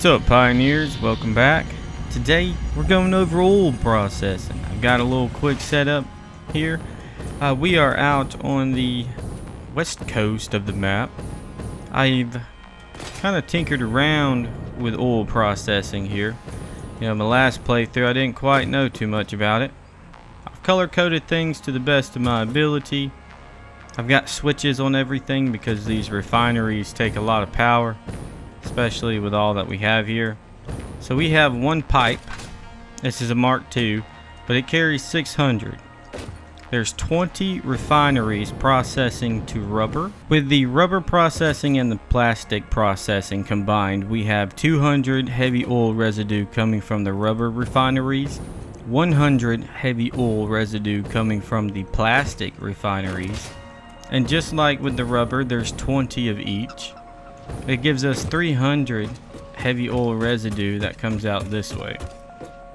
What's up, pioneers? Welcome back. Today we're going over oil processing. I've got a little quick setup here. We are out on the west coast of the map. I've kind of tinkered around with oil processing here. My last playthrough I didn't quite know too much about it. I've color coded things to the best of my ability. I've got switches on everything because these refineries take a lot of power, especially with all that we have here. So we have one pipe. This is a Mark II, but it carries 600. There's 20 refineries processing to rubber. With the rubber processing and the plastic processing combined, we have 200 heavy oil residue coming from the rubber refineries, 100 heavy oil residue coming from the plastic refineries, and just like with the rubber, there's 20 of each. It gives us 300 heavy oil residue that comes out this way.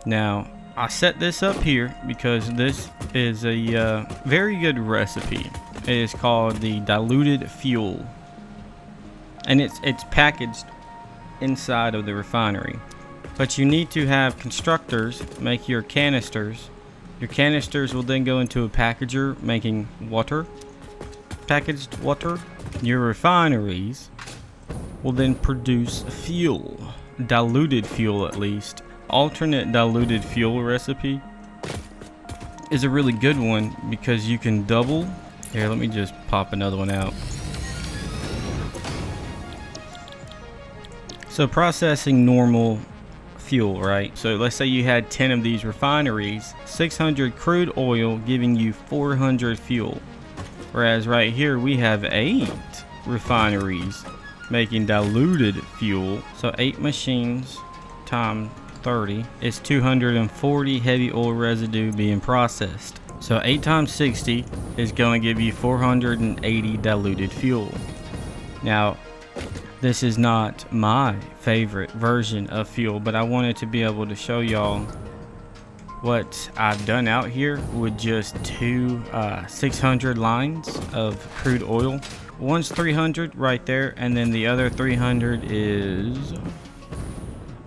Now, I set this up here because this is a very good recipe. It is called the diluted fuel, and it's packaged inside of the refinery. But you need to have constructors make your canisters. Your canisters will then go into a packager making water, packaged water. Your refineries will then produce fuel, diluted fuel at least. Alternate diluted fuel recipe is a really good one because you can double. Here, let me just pop another one out. So processing normal fuel, right? So let's say you had 10 of these refineries, 600 crude oil giving you 400 fuel. Whereas right here we have 8 refineries making diluted fuel. So 8 machines times 30 is 240 heavy oil residue being processed. So 8 times 60 is going to give you 480 diluted fuel. Now, this is not my favorite version of fuel, but I wanted to be able to show y'all what I've done out here with just two 600 lines of crude oil. One's 300 right there, and then the other 300 is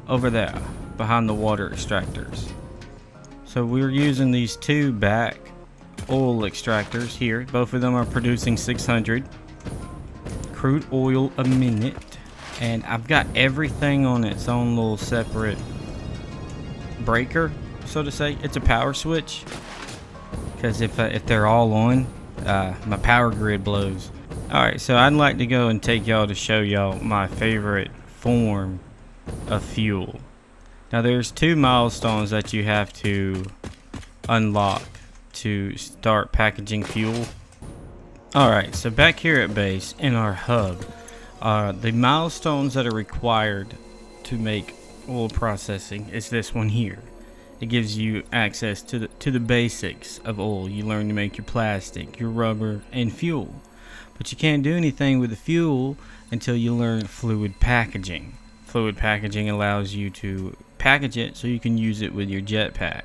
over there behind the water extractors. So we're using these two back oil extractors here. Both of them are producing 600 crude oil a minute, and I've got everything on its own little separate breaker, so to say. It's a power switch because if they're all on, my power grid blows. Alright, so I'd like to go and take y'all to show y'all my favorite form of fuel. Now there's 2 milestones that you have to unlock to start packaging fuel. Alright, so back here at base in our hub, the milestones that are required to make oil processing is this one here. It gives you access to the basics of oil. You learn to make your plastic, your rubber, and fuel. But you can't do anything with the fuel until you learn fluid packaging. Fluid packaging allows you to package it so you can use it with your jetpack.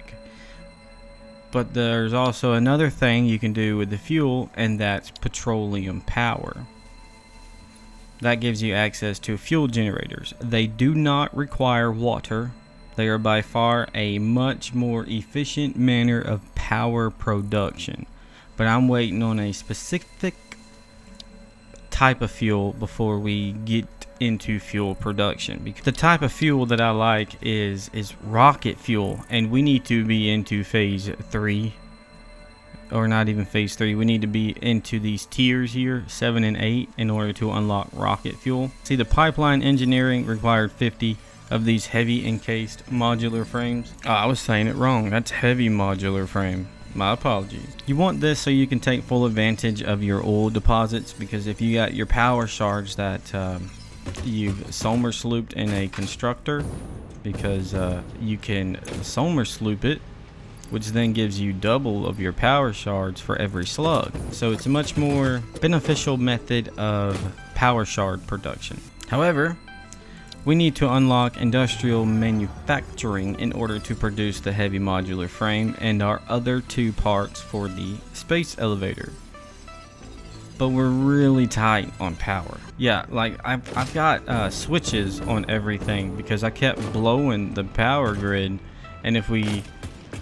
But there's also another thing you can do with the fuel, and that's petroleum power. That gives you access to fuel generators. They do not require water. They are by far a much more efficient manner of power production. But I'm waiting on a specific type of fuel before we get into fuel production, because the type of fuel that I like is rocket fuel, and we need to be into phase 3, or not even phase 3. We need to be into these tiers here, 7 and 8, in order to unlock rocket fuel. See, the pipeline engineering required 50 of these heavy encased modular frames. I was saying it wrong. That's heavy modular frame. My apologies. You want this so you can take full advantage of your oil deposits, because if you got your power shards that you've Somer slooped in a constructor, because you can Somer sloop it, which then gives you double of your power shards for every slug. So it's a much more beneficial method of power shard production. However, we need to unlock industrial manufacturing in order to produce the heavy modular frame and our other 2 parts for the space elevator. but we're really tight on power. Yeah, like I've got switches on everything because I kept blowing the power grid. And if we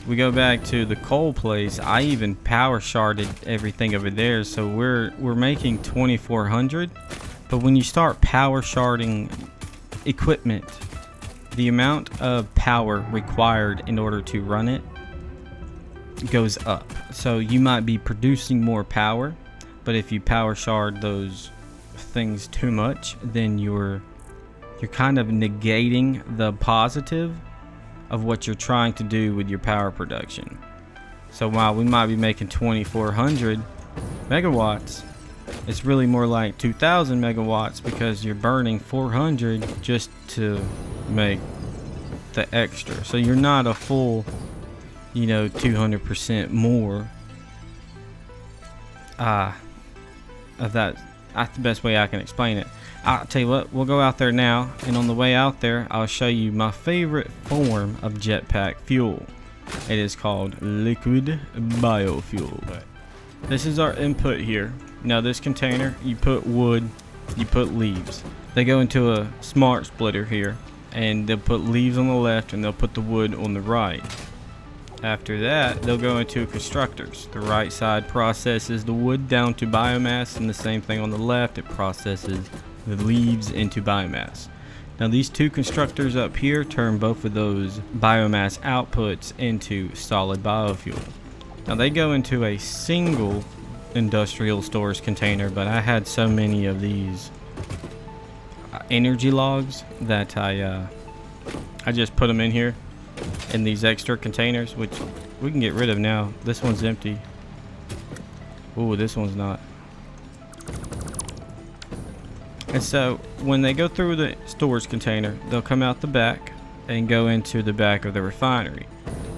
go back to the coal place, I even power sharded everything over there, so we're making 2400. But when you start power sharding equipment, the amount of power required in order to run it goes up. So you might be producing more power, but if you power shard those things too much, then you're kind of negating the positive of what you're trying to do with your power production. So while we might be making 2400 megawatts, it's really more like 2000 megawatts because you're burning 400 just to make the extra. So you're not a full, 200% more. Of that. That's the best way I can explain it. I'll tell you what, we'll go out there now, and on the way out there, I'll show you my favorite form of jetpack fuel. It is called liquid biofuel. This is our input here. Now this container, you put wood, you put leaves. They go into a smart splitter here, and they'll put leaves on the left and they'll put the wood on the right. After that, they'll go into constructors. The right side processes the wood down to biomass, and the same thing on the left, it processes the leaves into biomass. Now these two constructors up here turn both of those biomass outputs into solid biofuel. Now they go into a single industrial storage container, but I had so many of these energy logs that I just put them in here in these extra containers, which we can get rid of now. This one's empty. Ooh, this one's not. And so when they go through the storage container, they'll come out the back and go into the back of the refinery.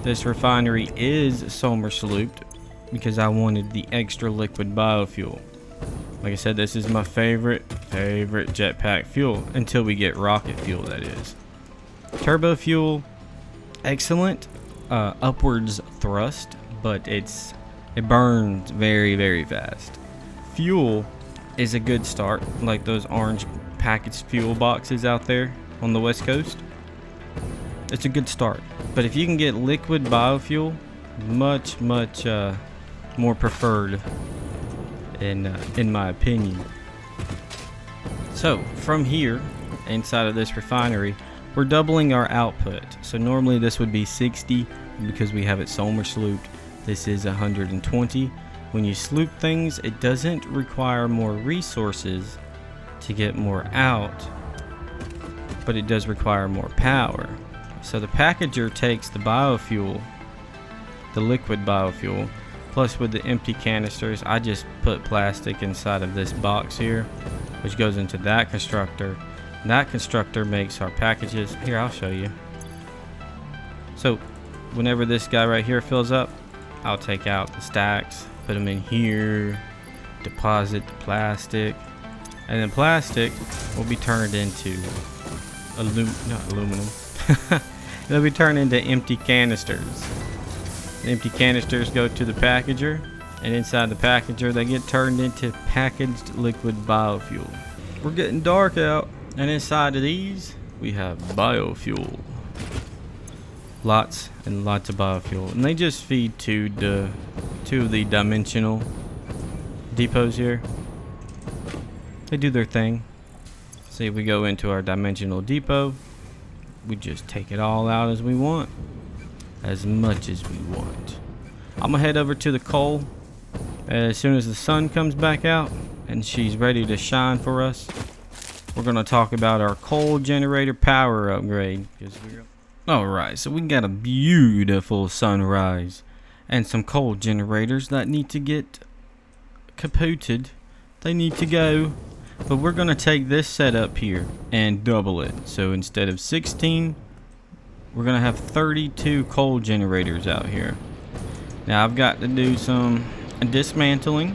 This refinery is Somer slooped because I wanted the extra liquid biofuel. Like I said, this is my favorite jetpack fuel until we get rocket fuel, that is. Turbo fuel, excellent upwards thrust, but it burns very fast. Fuel is a good start, like those orange packaged fuel boxes out there on the west coast. It's a good start, but if you can get liquid biofuel, much more preferred in my opinion. So from here inside of this refinery, we're doubling our output. So normally this would be 60, because we have it Somer slooped, this is 120. When you sloop things, it doesn't require more resources to get more out, but it does require more power. So the packager takes the biofuel, the liquid biofuel, plus with the empty canisters, I just put plastic inside of this box here, which goes into that constructor. That constructor makes our packages. Here, I'll show you. So whenever this guy right here fills up, I'll take out the stacks, put them in here, deposit the plastic, and then plastic will be turned into not aluminum. They'll be turned into empty canisters. The empty canisters go to the packager, and inside the packager they get turned into packaged liquid biofuel. We're getting dark out, and inside of these we have biofuel. Lots and lots of biofuel, and they just feed to two of the dimensional depots here. They do their thing. See, if we go into our dimensional depot, we just take it all out as we want, as much as we want. I'm gonna head over to the coal as soon as the sun comes back out and she's ready to shine for us. We're gonna talk about our coal generator power upgrade. Alright, so we got a beautiful sunrise and some coal generators that need to get kapooted. They need to go. But we're gonna take this setup here and double it. So instead of 16, we're gonna have 32 coal generators out here. Now I've got to do some dismantling,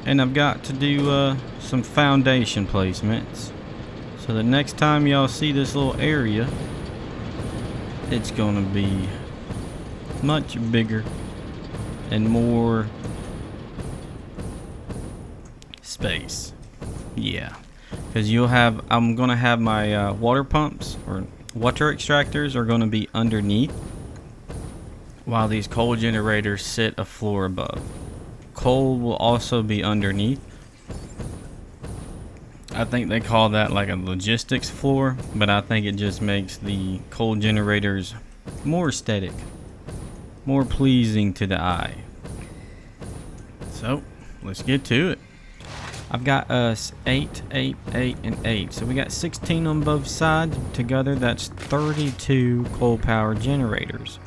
and I've got to do some foundation placements. So the next time y'all see this little area, it's gonna be much bigger and more space. Yeah, because I'm gonna have my water pumps or water extractors are gonna be underneath, while these coal generators sit a floor above. Coal will also be underneath. I think they call that like a logistics floor, but I think it just makes the coal generators more aesthetic, more pleasing to the eye. So let's get to it. I've got us 8, 8, 8, and 8. So we got 16 on both sides. Together, that's 32 coal power generators.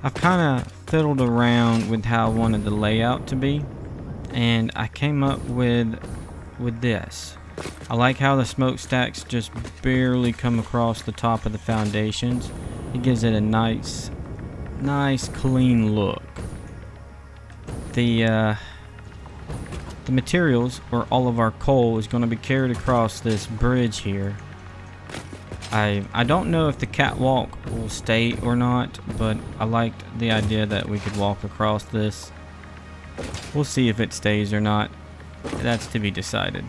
I've kind of fiddled around with how I wanted the layout to be, and I came up with this. I like how the smokestacks just barely come across the top of the foundations. It gives it a nice clean look. The materials, or all of our coal, is going to be carried across this bridge here. I don't know if the catwalk will stay or not, but I liked the idea that we could walk across this. We'll see if it stays or not. That's to be decided.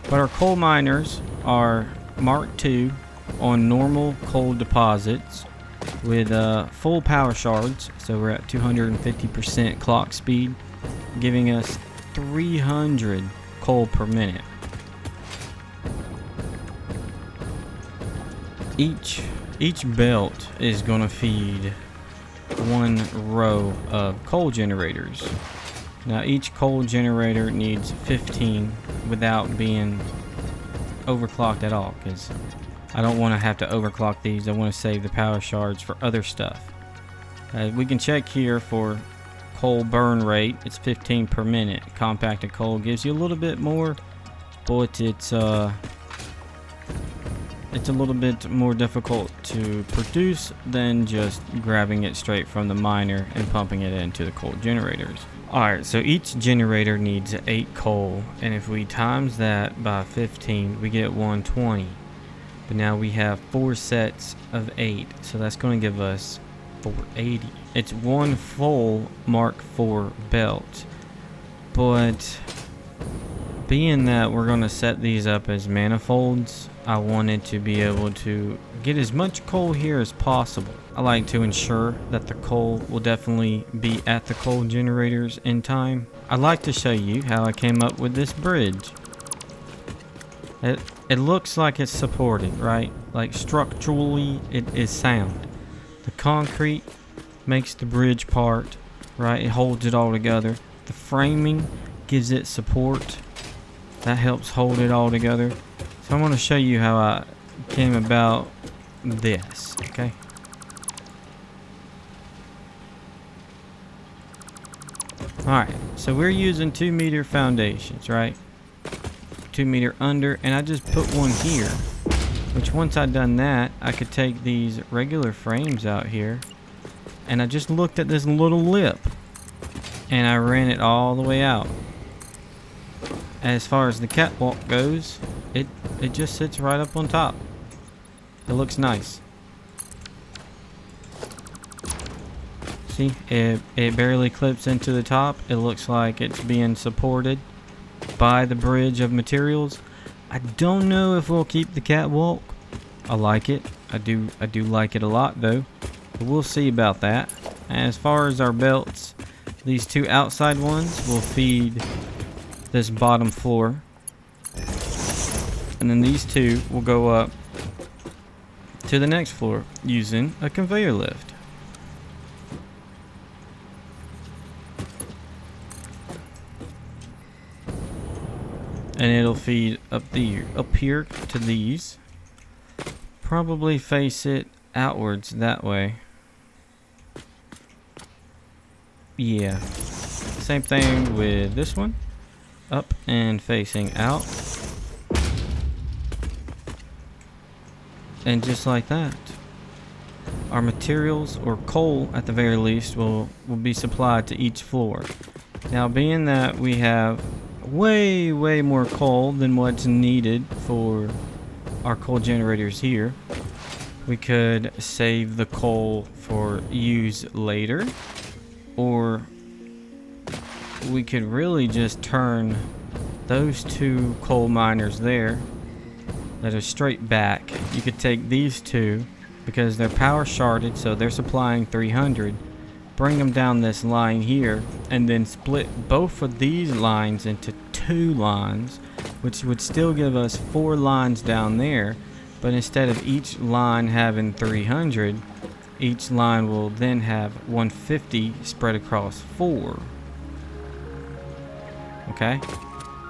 But our coal miners are Mark II on normal coal deposits with full power shards, so we're at 250% clock speed, giving us 300 coal per minute. Each belt is going to feed one row of coal generators. Now each coal generator needs 15 without being overclocked at all, because I don't want to have to overclock these. I want to save the power shards for other stuff. We can check here for coal burn rate. It's 15 per minute. Compacted coal gives you a little bit more, but it's a little bit more difficult to produce than just grabbing it straight from the miner and pumping it into the coal generators. Alright, so each generator needs 8 coal, and if we times that by 15, we get 120. But now we have 4 sets of 8, so that's going to give us 480. It's one full Mark IV belt, but being that we're going to set these up as manifolds, I wanted to be able to get as much coal here as possible. I like to ensure that the coal will definitely be at the coal generators in time. I'd like to show you how I came up with this bridge. It looks like it's supported, right? Like structurally it is sound. The concrete makes the bridge part, right? It holds it all together. The framing gives it support. That helps hold it all together. So I want to show you how I came about this, okay? Alright, so we're using 2 meter foundations, right? 2 meter under, and I just put one here. Which once I'd done that, I could take these regular frames out here, and I just looked at this little lip, and I ran it all the way out. As far as the catwalk goes, it just sits right up on top. It looks nice. See, it barely clips into the top. It looks like it's being supported by the bridge of materials. I don't know if we'll keep the catwalk. I like it. I do like it a lot though. But we'll see about that. As far as our belts, these 2 outside ones will feed this bottom floor. And then these 2 will go up to the next floor using a conveyor lift. And it'll feed up here to these. Probably face it outwards that way. Yeah. Same thing with this one. Up and facing out. And just like that, our materials, or coal at the very least, will be supplied to each floor. Now being that we have way more coal than what's needed for our coal generators here, we could save the coal for use later, or we could really just turn those two coal miners there that are straight back, you could take these two because they're power sharded, so they're supplying 300. Bring them down this line here, and then split both of these lines into 2 lines, which would still give us 4 lines down there. But instead of each line having 300, each line will then have 150 spread across 4. Okay?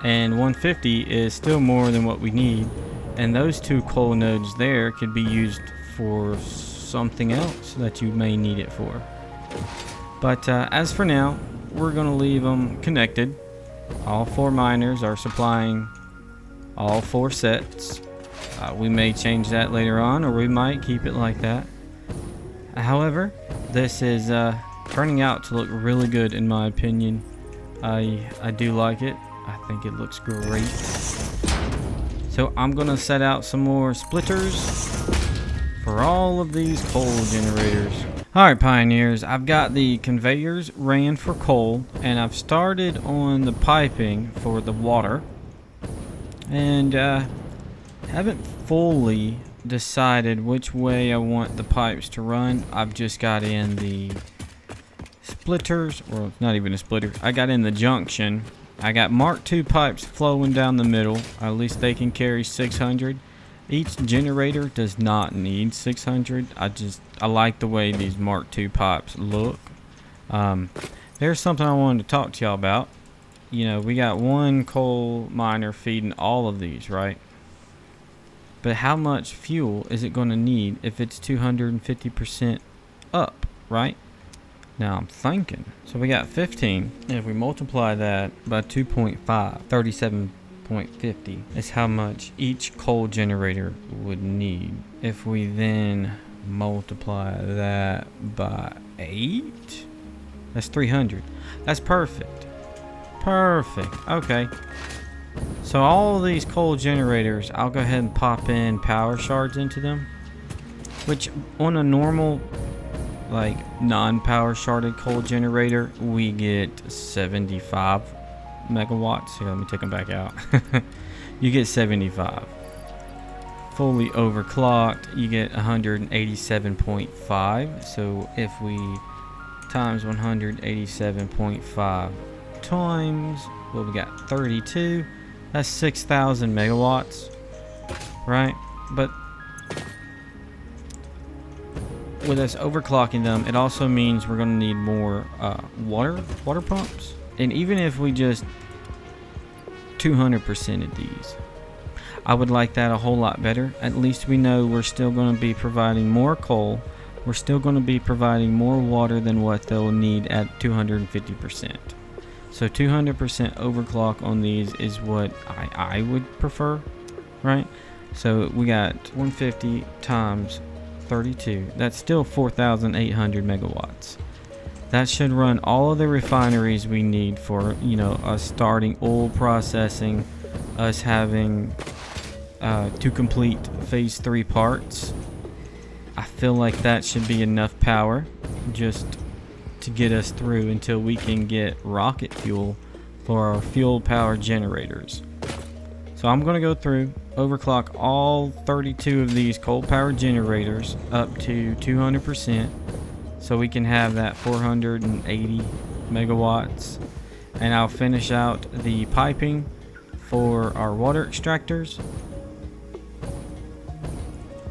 And 150 is still more than what we need. And those 2 coal nodes there could be used for something else that you may need it for. But as for now, we're going to leave them connected. All 4 miners are supplying all 4 sets. We may change that later on, or we might keep it like that. However, this is turning out to look really good in my opinion. I do like it. I think it looks great. So I'm going to set out some more splitters for all of these coal generators. Alright Pioneers, I've got the conveyors ran for coal, and I've started on the piping for the water. And haven't fully decided which way I want the pipes to run. I've just got in the splitters, or not even a splitter, I got in the junction. I got Mark II pipes flowing down the middle. At least they can carry 600. Each generator does not need 600. I like the way these Mark II pipes look. There's something I wanted to talk to y'all about. You know, we got 1 coal miner feeding all of these, right? But how much fuel is it going to need if it's 250% up, right? Now I'm thinking. So we got 15. And if we multiply that by 2.5, 37.50 is how much each coal generator would need. If we then multiply that by 8, that's 300. That's perfect. Perfect. Okay. So all of these coal generators, I'll go ahead and pop in power shards into them, which on a normal, like non-power sharded coal generator, we get 75 megawatts. Here, let me take them back out. You get 75. Fully overclocked, you get 187.5. So if we times 187.5 times, well, we got 32. That's 6,000 megawatts, right? But with us overclocking them, it also means we're going to need more water pumps. And even if we just 200% of these, I would like that a whole lot better. At least we know we're still going to be providing more coal. We're still going to be providing more water than what they'll need at 250%. So 200% overclock on these is what I would prefer, right? So we got 150 times 32. That's still 4,800 megawatts. That should run all of the refineries we need for, you know, us starting oil processing, us having to complete phase 3 parts. I feel like that should be enough power just to get us through until we can get rocket fuel for our fuel power generators. So I'm going to go through, overclock all 32 of these coal power generators up to 200%, so we can have that 480 megawatts. And I'll finish out the piping for our water extractors,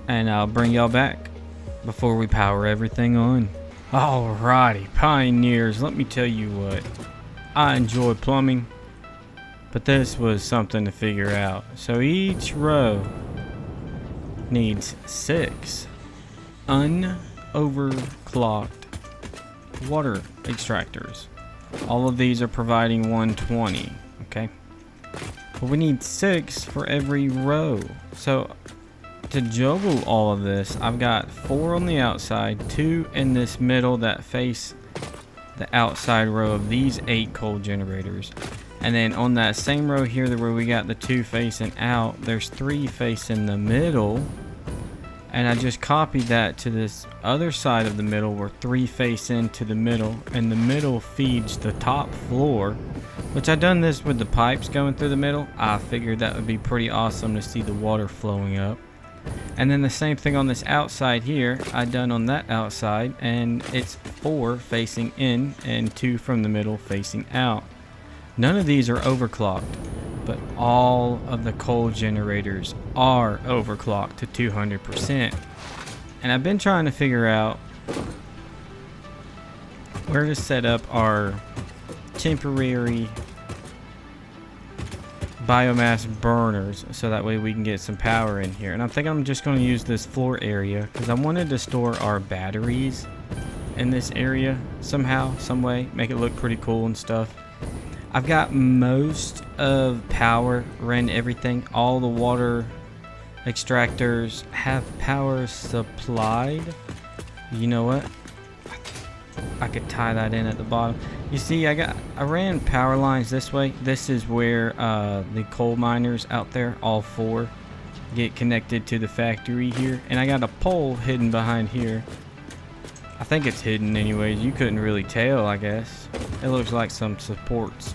and I'll bring y'all back before we power everything on. Alrighty, Pioneers, let me tell you what, I enjoy plumbing, but this was something to figure out. So each row needs 6 unoverclocked water extractors. All of these are providing 120, okay? But we need 6 for every row. So to juggle all of this, I've got 4 on the outside, 2 in this middle that face the outside row of these 8 coal generators. And then on that same row here where we got the 2 facing out, there's 3 facing the middle. And I just copied that to this other side of the middle where 3 face into the middle, and the middle feeds the top floor, which I done this with the pipes going through the middle. I figured that would be pretty awesome to see the water flowing up. And then the same thing on this outside here, I done on that outside, and it's 4 facing in and 2 from the middle facing out. None of these are overclocked, but all of the coal generators are overclocked to 200%. And I've been trying to figure out where to set up our temporary biomass burners so that way we can get some power in here. And I think I'm just going to use this floor area because I wanted to store our batteries in this area somehow, some way, make it look pretty cool and stuff. I've got most of power, ran everything. All the water extractors have power supplied. You know what? I could tie that in at the bottom. You see, I ran power lines this way. This is where the coal miners out there, all 4, get connected to the factory here. And I got a pole hidden behind here. I think it's hidden anyways. You couldn't really tell, I guess. It looks like some supports.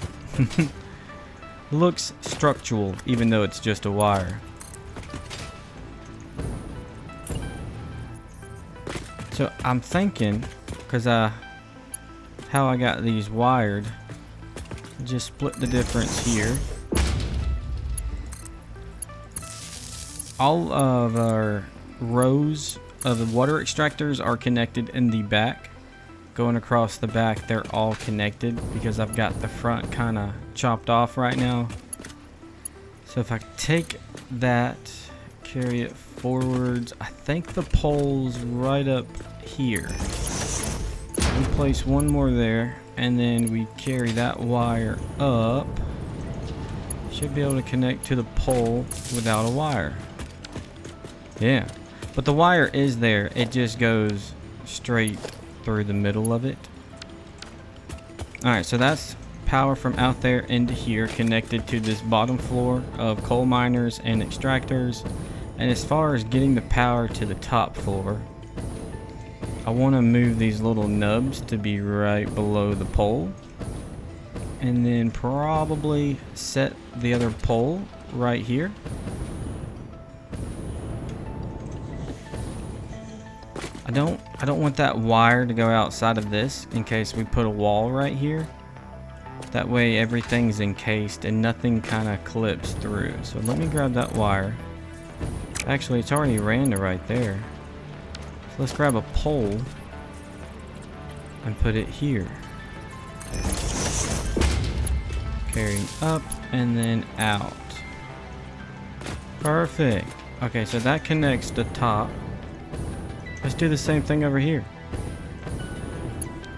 Looks structural, even though it's just a wire. So I'm thinking, because how I got these wired, just split the difference here. All of our rows of the water extractors are connected in the back. Going across the back, they're all connected because I've got the front kind of chopped off right now. So if I take that, carry it forwards, I think the pole's right up here. We place one more there, and then we carry that wire up. Should be able to connect to the pole without a wire. Yeah, but the wire is there. It just goes straight through the middle of it. Alright, so that's power from out there into here, connected to this bottom floor of coal miners and extractors. And as far as getting the power to the top floor, I want to move these little nubs to be right below the pole, and then probably set the other pole right here. I don't want that wire to go outside of this in case we put a wall right here. That way everything's encased and nothing kind of clips through. So let me grab that wire. Actually, it's already ran to right there. So let's grab a pole and put it here. Carrying up and then out. Perfect. Okay, so that connects the top. Let's do the same thing over here.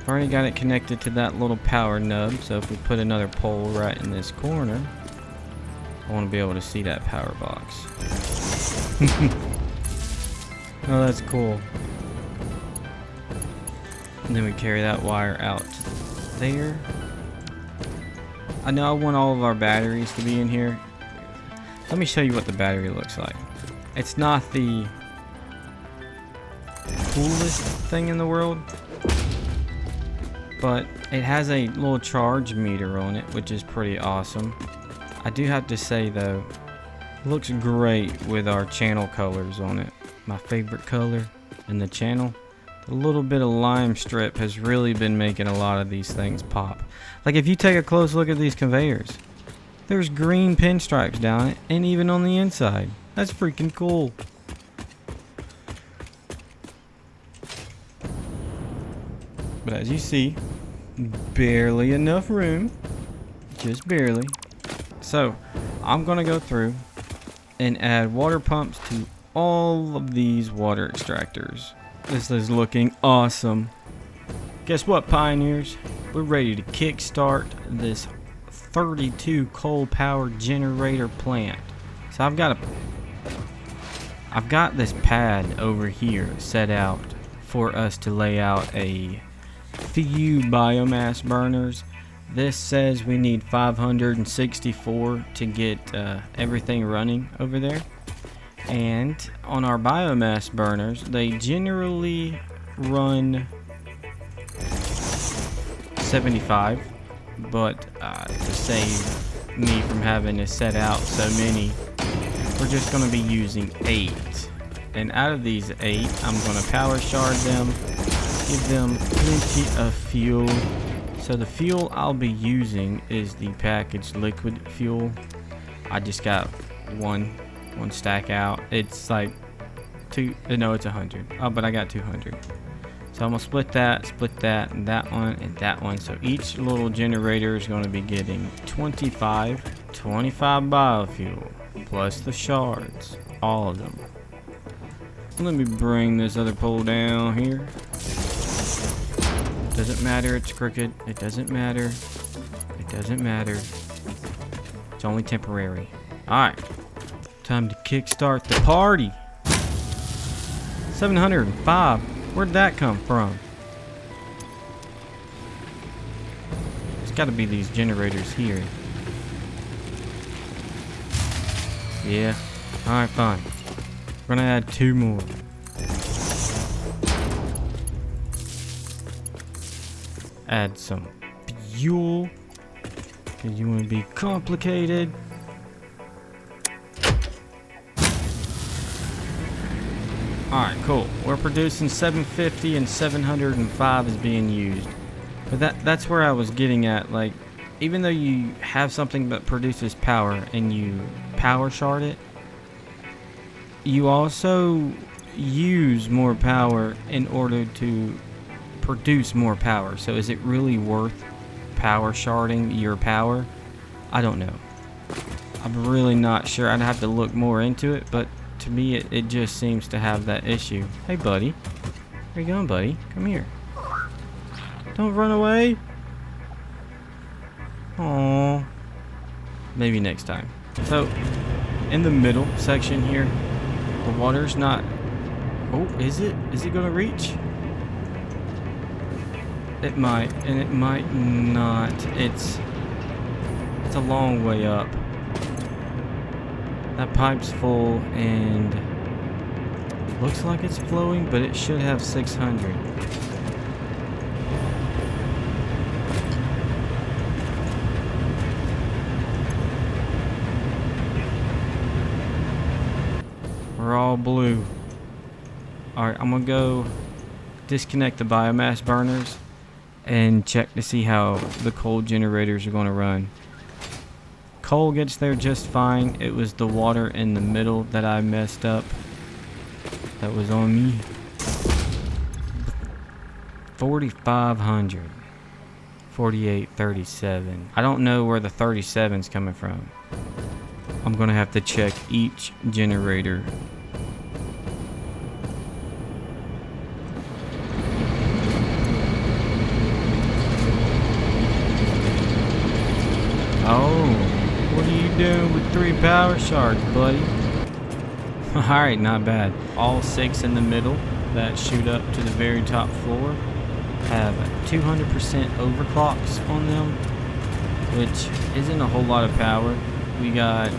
I've already got it connected to that little power nub, so if we put another pole right in this corner, I want to be able to see that power box. Oh, that's cool. And then we carry that wire out there. I know I want all of our batteries to be in here. Let me show you what the battery looks like. It's not the coolest thing in the world, but it has a little charge meter on it, which is pretty awesome. I do have to say though, it looks great with our channel colors on it. My favorite color in the channel. A little bit of lime strip has really been making a lot of these things pop. Like if you take a close look at these conveyors, there's green pinstripes down it, and even on the inside. That's freaking cool. But as you see, barely enough room, just barely. So I'm gonna go through and add water pumps to all of these water extractors. This is looking awesome. Guess what, pioneers? We're ready to kickstart this 32 coal power generator plant. So I've got this pad over here set out for us to lay out a few biomass burners. This says we need 564 to get everything running over there. And on our biomass burners, they generally run 75, but to save me from having to set out so many, we're just going to be using 8. And out of these 8, I'm going to power shard them, give them plenty of fuel. So the fuel I'll be using is the packaged liquid fuel. I just got one stack out. It's like no, it's 100. Oh, but I got 200. So I'm gonna split that, and that one. So each little generator is gonna be getting 25 biofuel plus the shards, all of them. Let me bring this other pole down here. Doesn't matter, it's crooked. It doesn't matter. It doesn't matter. It's only temporary. Alright. Time to kickstart the party. 705. Where'd that come from? It's gotta be these generators here. Yeah. Alright, fine. We're gonna add 2 more. Add some fuel, because you want to be complicated. Alright, cool. We're producing 750 and 705 is being used. But that's where I was getting at. Like, even though you have something that produces power and you power shard it, you also use more power in order to produce more power. So is it really worth power sharding your power? I don't know. I'm really not sure. I'd have to look more into it, but to me it just seems to have that issue. Hey buddy, where you going, buddy? Come here. Don't run away. Aww. Maybe next time. So in the middle section here, the water's not... Oh, is it gonna reach? It might, and it might not. It's a long way up. That pipe's full and looks like it's flowing, but it should have 600. We're all blue. Alright, I'm gonna go disconnect the biomass burners and check to see how the coal generators are going to run. Coal gets there just fine. It was the water in the middle that I messed up. That was on me. 4,500. 4837. I don't know where the 37's coming from. I'm going to have to check each generator. Oh, what are you doing with 3 power shards, buddy? Alright, not bad. All 6 in the middle that shoot up to the very top floor have 200% overclocks on them, which isn't a whole lot of power. We got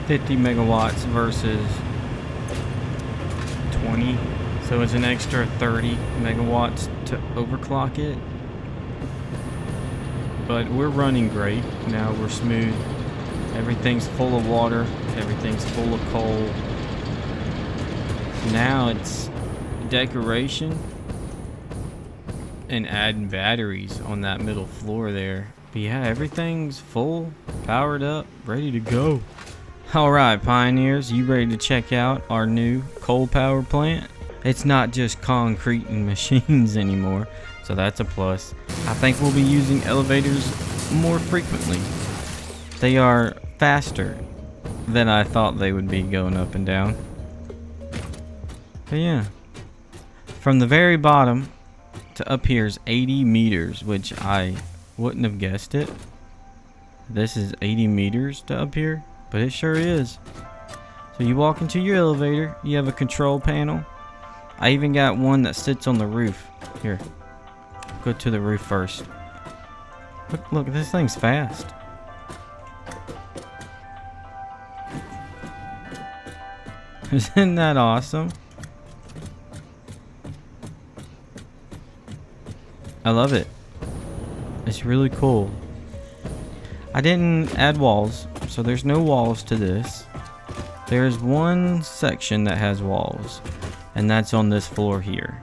50 megawatts versus 20, so it's an extra 30 megawatts to overclock it. But we're running great. Now we're smooth. Everything's full of water. Everything's full of coal. Now it's decoration and adding batteries on that middle floor there. But yeah, everything's full, powered up, ready to go. Alright, pioneers, you ready to check out our new coal power plant? It's not just concrete and machines anymore, so that's a plus. I think we'll be using elevators more frequently. They are faster than I thought they would be going up and down. But yeah, from the very bottom to up here is 80 meters, which I wouldn't have guessed it. This is 80 meters to up here, but it sure is. So you walk into your elevator, you have a control panel. I even got one that sits on the roof. Here, go to the roof first. Look, this thing's fast. Isn't that awesome? I love it. It's really cool. I didn't add walls, so there's no walls to this. There's one section that has walls, and that's on this floor here.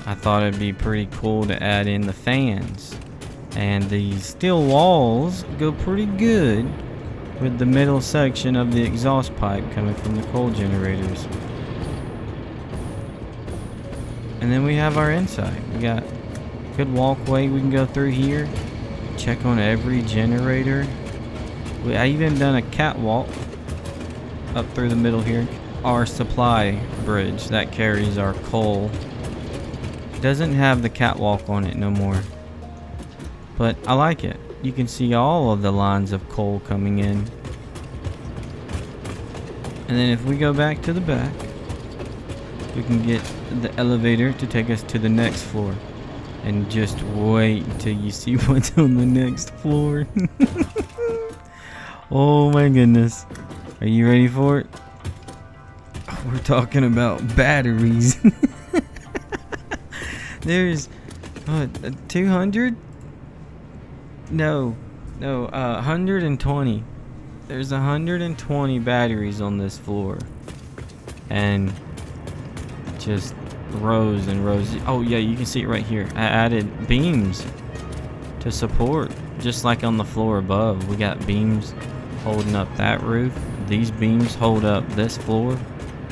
I thought it'd be pretty cool to add in the fans. And these steel walls go pretty good with the middle section of the exhaust pipe coming from the coal generators. And then we have our inside. We got a good walkway we can go through here. Check on every generator. I even done a catwalk up through the middle here. Our supply bridge that carries our coal doesn't have the catwalk on it no more, but I like it. You can see all of the lines of coal coming in. And then if we go back to the back, we can get the elevator to take us to the next floor. And just wait until you see what's on the next floor. Oh my goodness. Are you ready for it? We're talking about batteries. There's 200? No, 120. There's 120 batteries on this floor. And just rows and rows. Oh yeah, you can see it right here. I added beams to support, just like on the floor above. We got beams holding up that roof. These beams hold up this floor.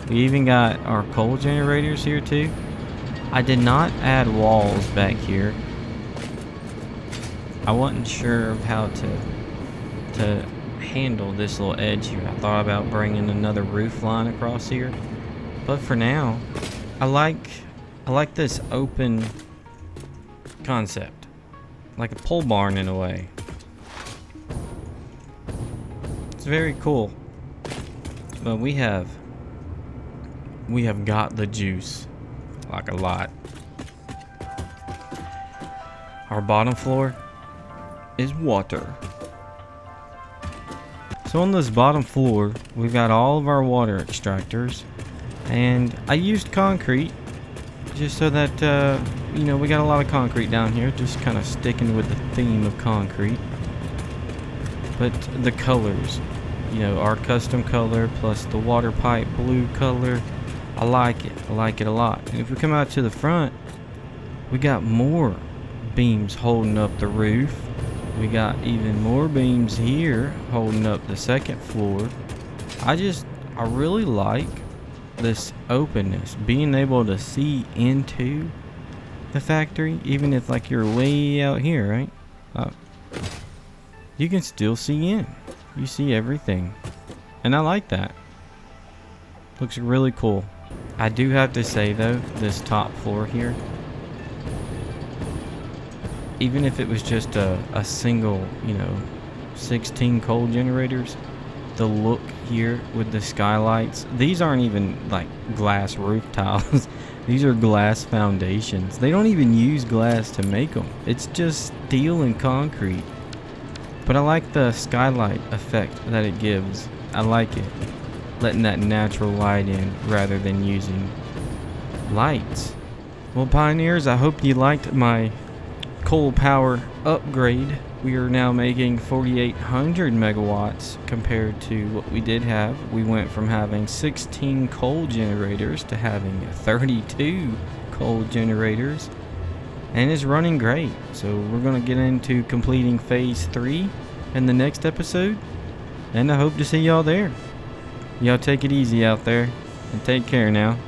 We even got our coal generators here too. I did not add walls back here. I wasn't sure of how to handle this little edge here. I thought about bringing another roof line across here, but for now I like this open concept, like a pole barn in a way. It's very cool. But we have got the juice, like a lot. Our bottom floor is water. So on this bottom floor, we've got all of our water extractors, and I used concrete just so that you know, we got a lot of concrete down here, just kind of sticking with the theme of concrete. But the colors, you know, our custom color plus the water pipe blue color, I like it. I like it a lot. And if we come out to the front, we got more beams holding up the roof. We got even more beams here holding up the second floor. I really like this openness, being able to see into the factory, even if like you're way out here, right? You can still see in. You see everything, and I like that. Looks really cool. I do have to say though, this top floor here, even if it was just a single, you know, 16 coal generators, the look here with the skylights, these aren't even like glass roof tiles. These are glass foundations. They don't even use glass to make them. It's just steel and concrete. But I like the skylight effect that it gives. I like it. Letting that natural light in rather than using lights. Well, pioneers, I hope you liked my coal power upgrade. We are now making 4,800 megawatts compared to what we did have. We went from having 16 coal generators to having 32 coal generators, and it's running great. So we're going to get into completing phase 3 in the next episode, and I hope to see y'all there. Y'all take it easy out there, and take care now.